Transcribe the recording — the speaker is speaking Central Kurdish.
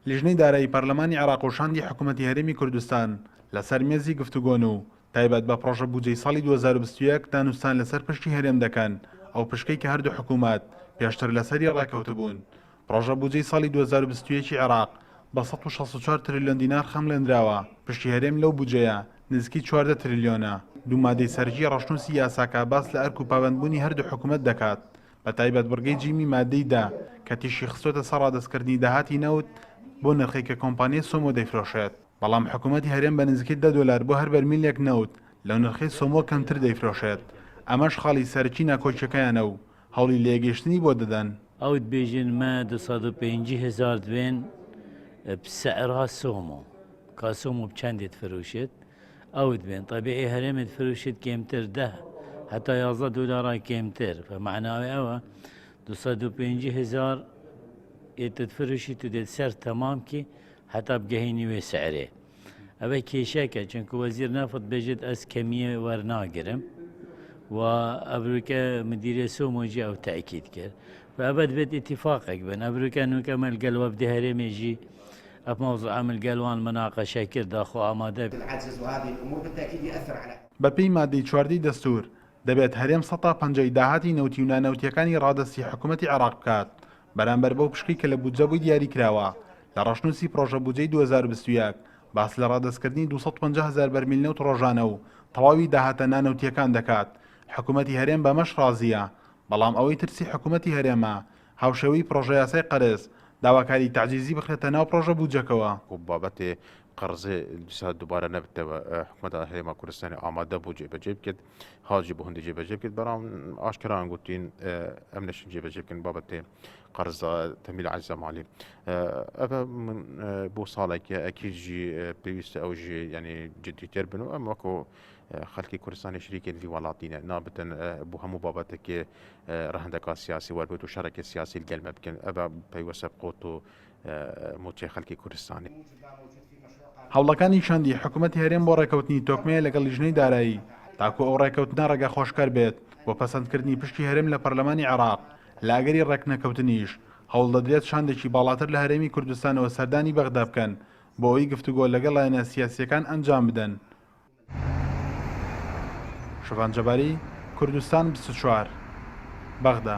لیژنەی دارایی پەرلەمانی عێراق و شاندی حکوومەتی هەرێمی کوردستان لەسەر مێزی گفتوگۆن و تایبەت بە پڕۆژە بودجەی ساڵی 2021 دانوستان لەسەر پشتی هەرێم دەکەن ئەو پشکەی کە هەردوو حکوومەت پێشتر لەسەری ڕاکەوتبوون. پڕۆژە بودجەی ساڵی 2021 عێراق بە 164 تریلیۆن دینار خەمڵێنراوە. پشتی هەرێم لەو بودجەیە نزیکی 14 تریلیۆنە. دوو مادەی سەرجی ڕەشنووسی یاساکە باس لە ئەرک و پابەندبوونی هەردوو حکوومەت دەکات، بە تایبەت بڕگەی جیمی مادەی دا کە تیشی خستۆتە سەر ڕادەستکردنی داهاتی نەوت بۆ نرخی کە کۆمپانیای سۆمۆ دەیفرۆشێت. بەڵام حکوومەتی هەرێم بە نزیکی $10 بۆ هەر بەرمیلێک نەوت لەو نرخی سۆمۆ کەمتر دەیفرۆشێت. ئەمەش خاڵی سەرچی ناکۆچەکەیانە و هەوڵی لێگەشتنی بۆ دەدەن. ئەوت بێژن مە 250,000 دوێن بسعرها سۆمۆ کا سۆمۆ بچەندێت فرۆشێت ئەوت بێن طبیعی هەرێمت فرۆشێت کێمتر ده حتا $11 کێمتر فمعناوی ئەوە 250,000 ئێتت فرۆشی تو دێت سەر تەمامکی حتا بگەهێنی وێ سعرێ. ئەوە کێشەکە چونکە وەزیر نافت بێژێت ئەس کەمیە وەرناگرم و ئەبروکە مدیرە سۆمۆژی ئەو تاکید کرد فأبد بيت اتفاقك بين أبريكا إنه كمل قلوة بدهري ميجي موضوع عمل قلوان مناقشة كر داخو آماده العجز وهذه الأمور بالتأكيد يأثر على بەپێی مادەی 14 دەستور دەبێت هەرێم 150 داهاتی نەوتی و نانەوتیەکانی ڕادەستی حکوومەتی عێراق بکات بەرامبەر بەو پشکی کە لە بودجە بووی دیاری کراوە لە ڕەشنووسی پرۆژە بودجەی 2021 باس لە ڕادەستکردنی 250,000 بەرمیل نەوت ڕۆژانە و تەواوی داهاتە نانەوتیەکان دەکات. حکوومەتی هەرێم بەمەش ڕازیە، بەڵام ئەوەی ترسی حکوومەتی هەرێمە هاوشێوەی پرۆژە یاسای قەرز داواکاری تعجیزی بخرێتە ناو پرۆژە بودجەکەوە. بابەتی قەرزێ دووبارە نەبتەوە حکوومەتە هەرێما کوردستانی ئامادە بوو جێبەجێ بکرد حاجی بۆ هەندێک جێبەجێ بکرد بەڵام ئاشکران گوتین ئەم نەشین جێبەجێ بکەن بابەتێ قەرز تەمیل عەجزە مالی. ئەوە من بۆ ساڵێکە ئەکیژی پێویستە ئەوژێ یعنی جدیتر بن و ئەم وەکو خەڵکی کوردستانی شریکێتی وڵاتینە نابتن بۆ هەموو بابەتێکی ڕەهندەکە سیاسی وەربێت و شەڕێکی سیاسی گەلمە بکەن ئەوە پەیوەسە بقۆت و موچێ خەڵکی کوردستانی. هەوڵەکانی چەندی حکوومەتی هەرێم بۆ ڕێکەوتنی تۆکمەیە لەگەڵ لیژنەی دارایی تاکو ئەو ڕێکەوتنە ڕێگە خۆشکار بێت بۆ پەسەندکردنی پشتی هەرێم لە پەرلەمانی عێراق لە ئەگەری ڕێکنەکەوتنیش هەوڵ دەدرێت شاندێکی باڵاتر لە هەرێمی کوردستانەوە سەردانی بەغدا بکەن بۆ ئەوەی گفتوگۆ لەگەڵ لایەنە سیاسیەکان ئەنجام بدەن. شەڤان جەباری، کوردستان 24 بەغدا.